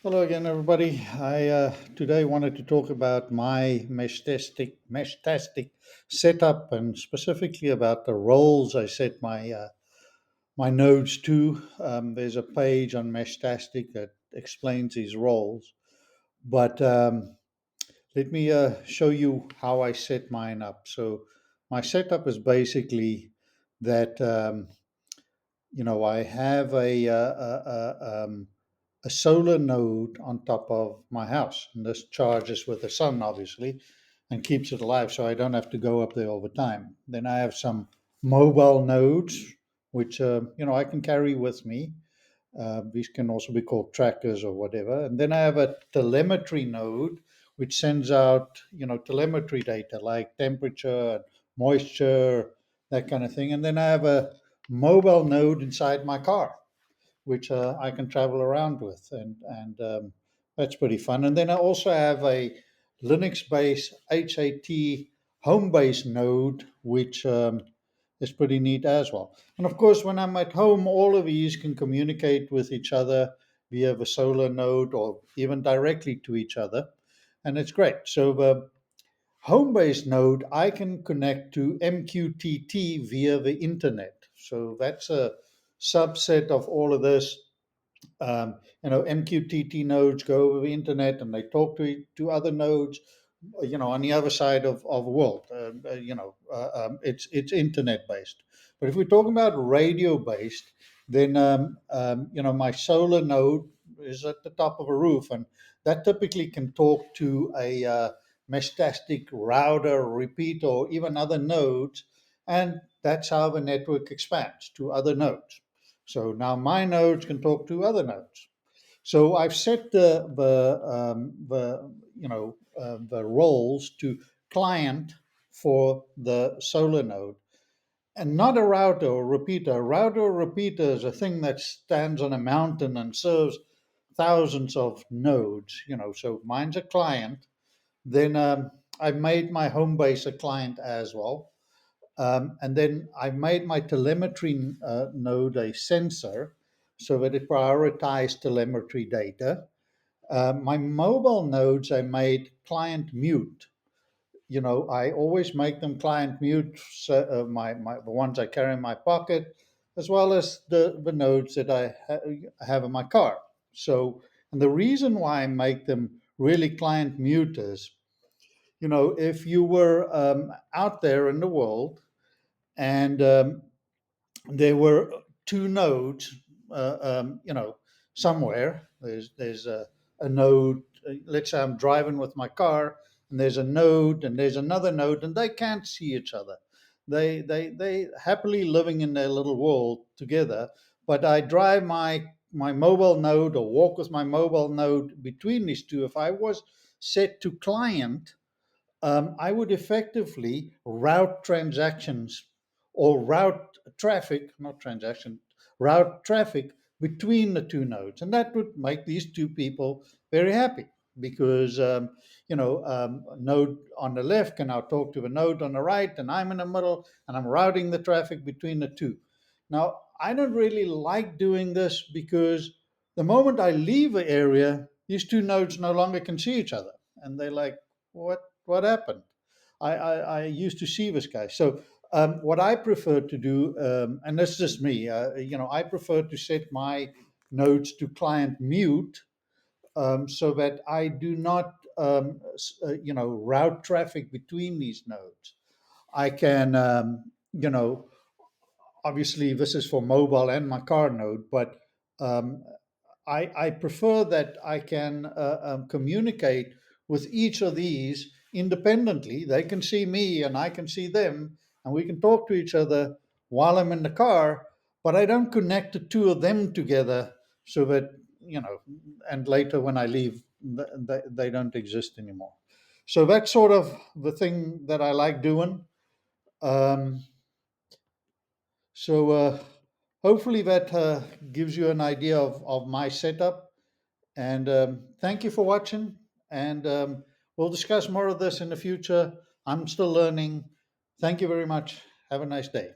Hello again, everybody. I today wanted to talk about my Meshtastic setup, and specifically about the roles I set my nodes to. There's a page on Meshtastic that explains these roles, but let me show you how I set mine up. So my setup is basically that I have a solar node on top of my house. And this charges with the sun, obviously, and keeps it alive so I don't have to go up there all the time. Then I have some mobile nodes, which, I can carry with me. These can also be called trackers or whatever. And then I have a telemetry node, which sends out, telemetry data like temperature, moisture, that kind of thing. And then I have a mobile node inside my car, which I can travel around with, and that's pretty fun. And then I also have a Linux-based HAT home-based node, which is pretty neat as well. And of course, when I'm at home, all of these can communicate with each other via the solar node or even directly to each other, and it's great. So the home-based node, I can connect to MQTT via the internet. So that's a subset of all of this. MQTT nodes go over the internet and they talk to other nodes, on the other side of the world. It's internet based. But if we're talking about radio based, then my solar node is at the top of a roof, and that typically can talk to a Meshtastic router, repeater, or even other nodes, and that's how the network expands to other nodes. So now my nodes can talk to other nodes. So I've set the roles to client for the solar node, and not a router or repeater. A router or repeater is a thing that stands on a mountain and serves thousands of nodes. So mine's a client. Then I've made my home base a client as well. And then I made my telemetry node a sensor so that it prioritized telemetry data. My mobile nodes I made client mute. I always make them client mute, so, the ones I carry in my pocket, as well as the nodes that I have in my car. So, and the reason why I make them really client mute is, if you were out there in the world and there were two nodes, somewhere. There's a node. Let's say I'm driving with my car, and there's a node, and there's another node, and they can't see each other. They happily living in their little world together. But I drive my mobile node or walk with my mobile node between these two. If I was set to client, I would effectively route transactions or route traffic, not transaction, route traffic between the two nodes. And that would make these two people very happy because, node on the left can now talk to the node on the right, and I'm in the middle, and I'm routing the traffic between the two. Now, I don't really like doing this because the moment I leave the area, these two nodes no longer can see each other. And they're like, what happened? I used to see this guy. So what I prefer to do, and that's just me, I prefer to set my nodes to client mute, so that I do not, route traffic between these nodes. I can, obviously this is for mobile and my car node, but um, I prefer that I can communicate with each of these independently. They can see me and I can see them, and we can talk to each other while I'm in the car, but I don't connect the two of them together so that, and later when I leave, they don't exist anymore. So that's sort of the thing that I like doing. Um, so hopefully that gives you an idea of my setup. And thank you for watching. And we'll discuss more of this in the future. I'm still learning. Thank you very much. Have a nice day.